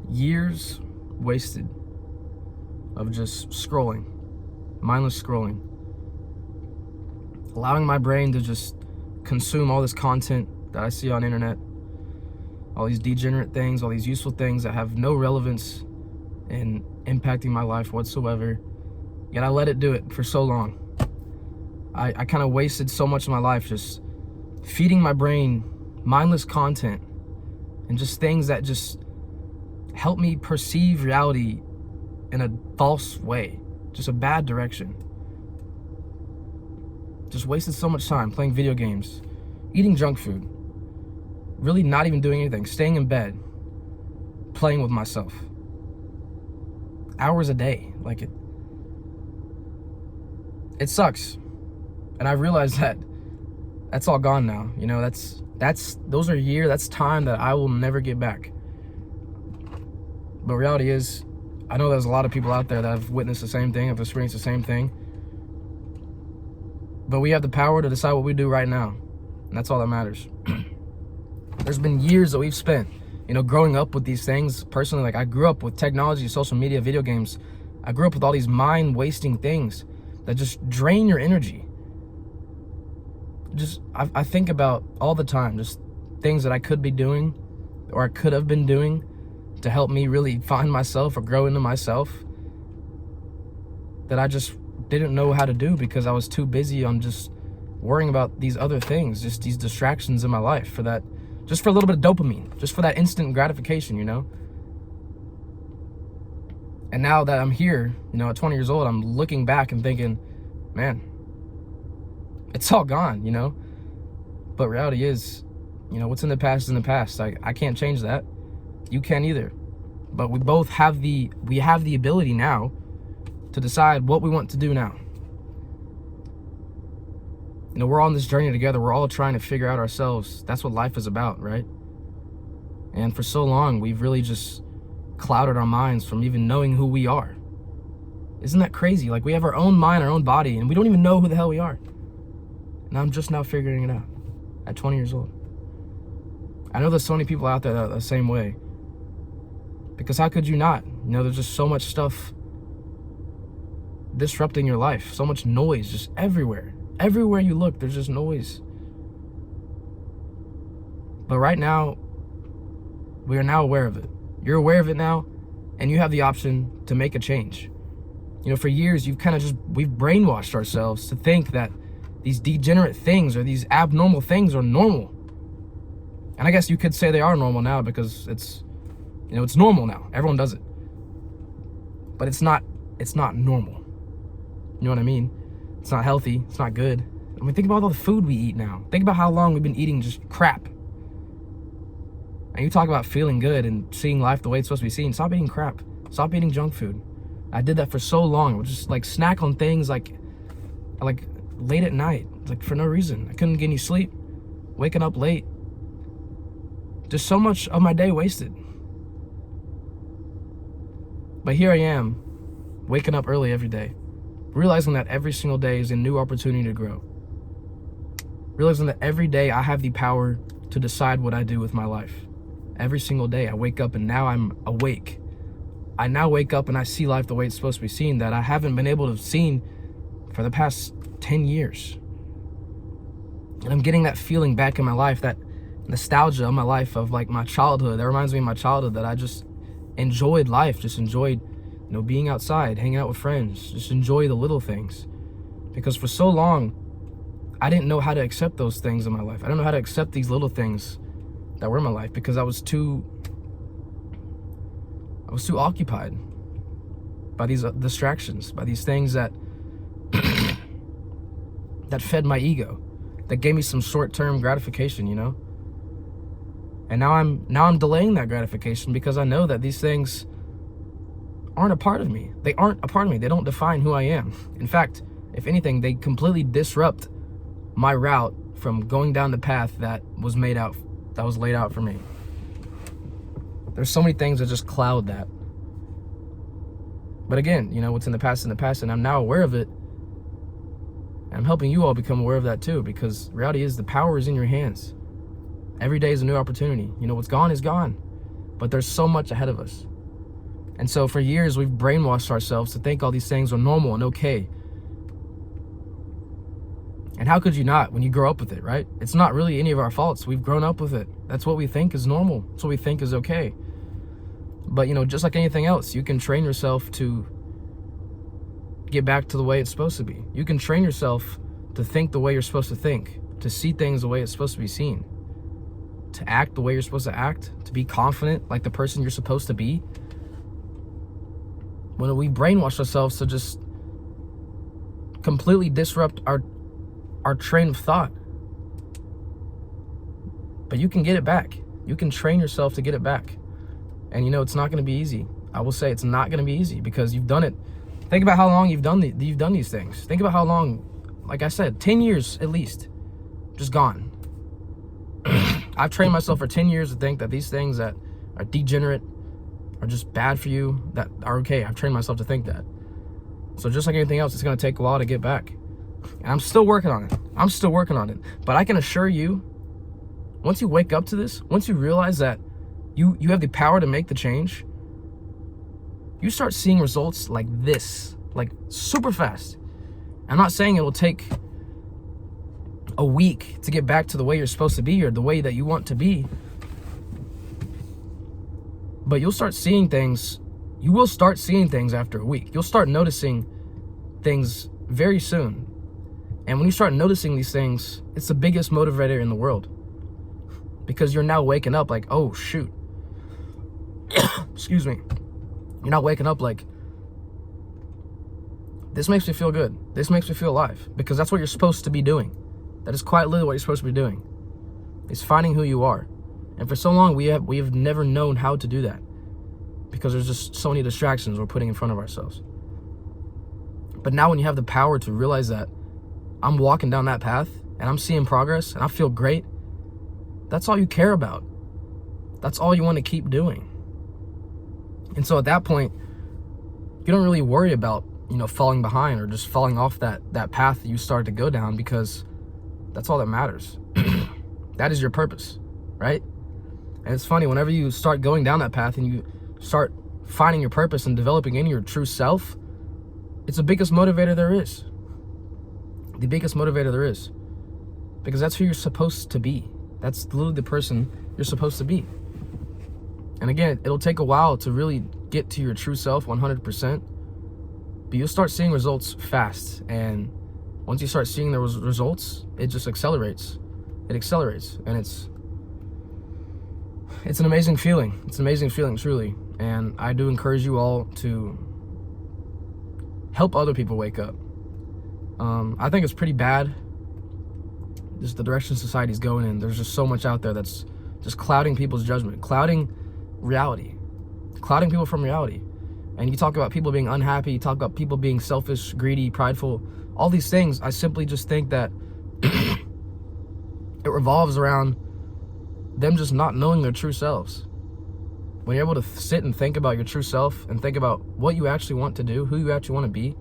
Years wasted of just scrolling, mindless scrolling, allowing my brain to just consume all this content that I see on the internet, all these degenerate things, all these useful things that have no relevance in impacting my life whatsoever. Yet I let it do it for so long. I kind of wasted so much of my life just feeding my brain mindless content and just things that just help me perceive reality in a false way, just a bad direction. Just wasted so much time playing video games, eating junk food, really not even doing anything, staying in bed, playing with myself. Hours a day, like it sucks. And I realized that that's all gone now. You know, those are that's time that I will never get back. But reality is, I know there's a lot of people out there that have witnessed the same thing, have experienced the same thing. But we have the power to decide what we do right now. And that's all that matters. There's been years that we've spent, growing up with these things. Personally, like I grew up with technology, social media, video games. I grew up with all these mind-wasting things that just drain your energy. I think about all the time, just things that I could be doing or I could have been doing to help me really find myself or grow into myself that I just didn't know how to do because I was too busy on just worrying about these other things, just these distractions in my life just for a little bit of dopamine, just for that instant gratification, And now that I'm here, at 20 years old, I'm looking back and thinking, man, it's all gone, But reality is, what's in the past is in the past. I can't change that. You can't either. But we both have the ability now to decide what we want to do now. We're all on this journey together. We're all trying to figure out ourselves. That's what life is about, right? And for so long, we've really just clouded our minds from even knowing who we are. Isn't that crazy? Like, we have our own mind, our own body, and we don't even know who the hell we are. And I'm just now figuring it out at 20 years old. I know there's so many people out there that are the same way. Because how could you not? There's just so much stuff disrupting your life. So much noise just everywhere. Everywhere you look, there's just noise. But right now, we are now aware of it. You're aware of it now, and you have the option to make a change. For years, we've brainwashed ourselves to think that these degenerate things or these abnormal things are normal. And I guess you could say they are normal now because it's normal now. Everyone does it. But it's not normal. You know what I mean? It's not healthy. It's not good. I mean, think about all the food we eat now. Think about how long we've been eating just crap. And you talk about feeling good and seeing life the way it's supposed to be seen. Stop eating crap. Stop eating junk food. I did that for so long. I would just snack on things like late at night, for no reason. I couldn't get any sleep. Waking up late. Just so much of my day wasted. But here I am, waking up early every day, realizing that every single day is a new opportunity to grow. Realizing that every day I have the power to decide what I do with my life. Every single day I wake up and now I'm awake. I now wake up and I see life the way it's supposed to be seen that I haven't been able to have seen for the past 10 years. And I'm getting that feeling back in my life, that nostalgia of my life of my childhood. That reminds me of my childhood, that I just enjoyed life, just enjoyed, being outside, hanging out with friends, just enjoy the little things. Because for so long, I didn't know how to accept those things in my life. I didn't know how to accept these little things that were in my life because I was too occupied by these distractions, by these things that that fed my ego, that gave me some short-term gratification, And now I'm delaying that gratification because I know that these things aren't a part of me. They aren't a part of me. They don't define who I am. In fact, if anything, they completely disrupt my route from going down the path that was laid out for me. There's so many things that just cloud that. But again, what's in the past, and I'm now aware of it. And I'm helping you all become aware of that too, because reality is the power is in your hands. Every day is a new opportunity. What's gone is gone. But there's so much ahead of us. And so for years, we've brainwashed ourselves to think all these things are normal and okay. And how could you not when you grow up with it, right? It's not really any of our faults. We've grown up with it. That's what we think is normal. That's what we think is okay. But, just like anything else, you can train yourself to get back to the way it's supposed to be. You can train yourself to think the way you're supposed to think, to see things the way it's supposed to be seen, to act the way you're supposed to act, to be confident like the person you're supposed to be. When we brainwash ourselves to just completely disrupt our train of thought. But you can get it back. You can train yourself to get it back. And it's not going to be easy. I will say it's not going to be easy because you've done it. Think about how long you've done these things. Think about how long, like I said, 10 years at least, just gone. I've trained myself for 10 years to think that these things that are degenerate are just bad for you, that are okay. I've trained myself to think that. So just like anything else, it's going to take a while to get back. And I'm still working on it. But I can assure you, once you wake up to this, once you realize that you have the power to make the change, you start seeing results like this, like super fast. I'm not saying it will take a week to get back to the way you're supposed to be or the way that you want to be. But you'll start seeing things. You will start seeing things after a week. You'll start noticing things very soon. And when you start noticing these things, it's the biggest motivator in the world. Because you're now waking up like, oh, shoot. Excuse me. You're not waking up like, this makes me feel good. This makes me feel alive. Because that's what you're supposed to be doing. That is quite literally what you're supposed to be doing. It's finding who you are. And for so long, we have never known how to do that. Because there's just so many distractions we're putting in front of ourselves. But now when you have the power to realize that I'm walking down that path and I'm seeing progress and I feel great, that's all you care about. That's all you want to keep doing. And so at that point, you don't really worry about, falling behind or just falling off that path that you started to go down, because that's all that matters. That is your purpose, right? And it's funny, whenever you start going down that path and you start finding your purpose and developing in your true self, it's the biggest motivator there is. The biggest motivator there is. Because that's who you're supposed to be. That's literally the person you're supposed to be. And again, it'll take a while to really get to your true self 100%. But you'll start seeing results fast. And once you start seeing those results, it just accelerates. It accelerates. And it's an amazing feeling. It's an amazing feeling, truly. And I do encourage you all to help other people wake up. I think it's pretty bad, just the direction society's going in. There's just so much out there that's just clouding people's judgment, clouding reality, clouding people from reality. And you talk about people being unhappy, you talk about people being selfish, greedy, prideful, all these things. I simply just think that it revolves around them just not knowing their true selves. When you're able to sit and think about your true self and think about what you actually want to do, who you actually want to be,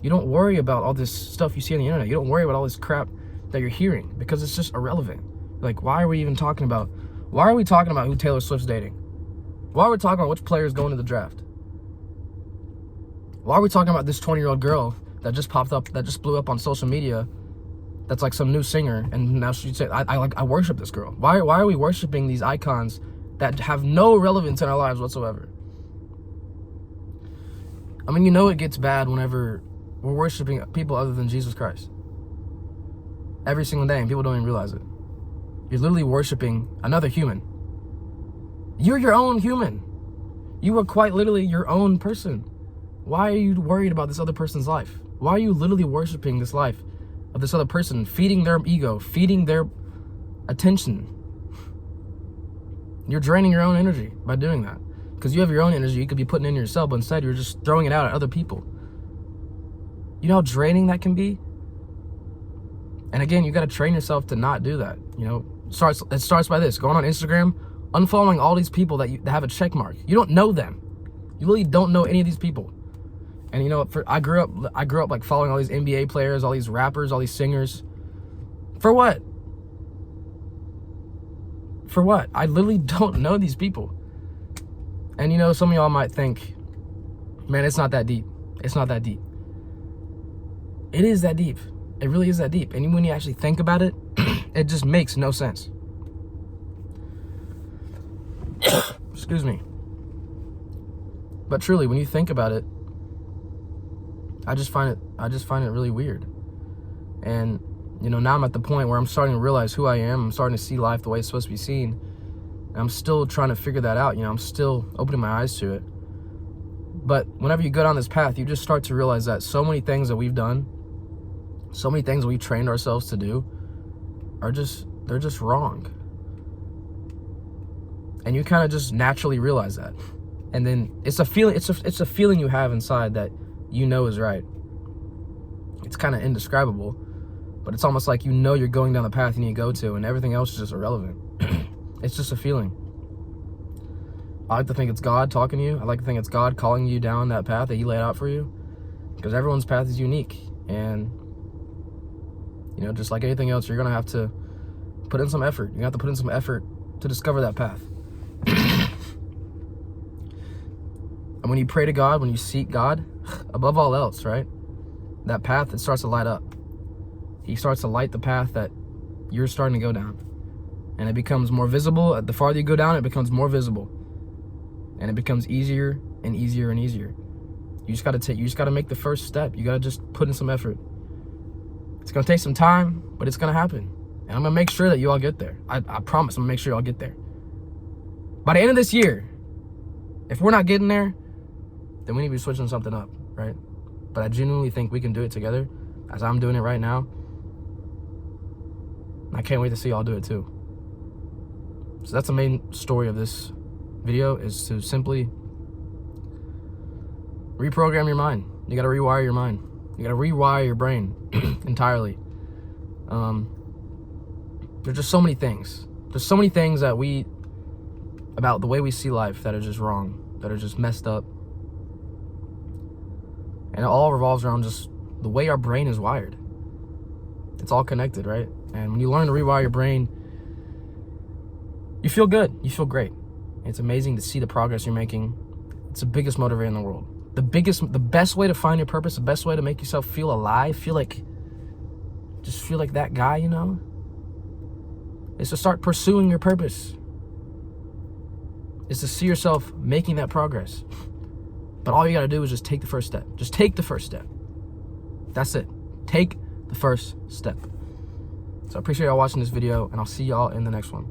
you don't worry about all this stuff you see on the internet. You don't worry about all this crap that you're hearing, because it's just irrelevant. Like, why are we talking about who Taylor Swift's dating? Why are we talking about which players going to the draft? Why are we talking about this 20-year-old girl that just popped up, that just blew up on social media, that's like some new singer, and now she said, I worship this girl. Why are we worshiping these icons that have no relevance in our lives whatsoever? I mean, it gets bad whenever we're worshiping people other than Jesus Christ. Every single day, and people don't even realize it. You're literally worshiping another human. You're your own human. You are quite literally your own person. Why are you worried about this other person's life? Why are you literally worshiping this life of this other person, feeding their ego, feeding their attention? You're draining your own energy by doing that. Because you have your own energy you could be putting in yourself, but instead you're just throwing it out at other people. You know how draining that can be? And again, you got to train yourself to not do that. It starts by this: going on Instagram, unfollowing all these people that have a check mark. You don't know them. You really don't know any of these people. And I grew up like following all these NBA players, all these rappers, all these singers. For what? For what? I literally don't know these people. And some of y'all might think, Man, it's not that deep. It's not that deep. It is that deep. It really is that deep. And when you actually think about it, it just makes no sense. Excuse me. But truly, when you think about it, I just find it really weird. And now I'm at the point where I'm starting to realize who I am. I'm starting to see life the way it's supposed to be seen. And I'm still trying to figure that out. I'm still opening my eyes to it. But whenever you go down this path, you just start to realize that so many things that we've done, so many things we've trained ourselves to do, they're just wrong. And you kind of just naturally realize that. And then it's a feeling you have inside that is right. It's kind of indescribable, but it's almost like you're going down the path you need to go to, and everything else is just irrelevant. It's just a feeling. I like to think it's God talking to you. I like to think it's God calling you down that path that He laid out for you, because everyone's path is unique. And just like anything else, you're gonna have to put in some effort. You have to put in some effort to discover that path. And when you pray to God, when you seek God, above all else, right? That path, it starts to light up. He starts to light the path that you're starting to go down. And it becomes more visible. The farther you go down, it becomes more visible. And it becomes easier and easier and easier. You just gotta make the first step. You gotta just put in some effort. It's gonna take some time, but it's gonna happen. And I'm gonna make sure that you all get there. I promise I'm gonna make sure you all get there. By the end of this year, if we're not getting there, then we need to be switching something up, right? But I genuinely think we can do it together, as I'm doing it right now. I can't wait to see y'all do it too. So that's the main story of this video, is to simply reprogram your mind. You gotta rewire your mind. You gotta rewire your brain entirely. There's just so many things. There's so many things about the way we see life that are just wrong, that are just messed up. And it all revolves around just the way our brain is wired. It's all connected, right? And when you learn to rewire your brain, you feel good. You feel great. It's amazing to see the progress you're making. It's the biggest motivator in the world. The best way to find your purpose, the best way to make yourself feel alive, feel like that guy, is to start pursuing your purpose. Is to see yourself making that progress. But all you gotta do is just take the first step. Just take the first step. That's it. Take the first step. So I appreciate y'all watching this video, and I'll see y'all in the next one.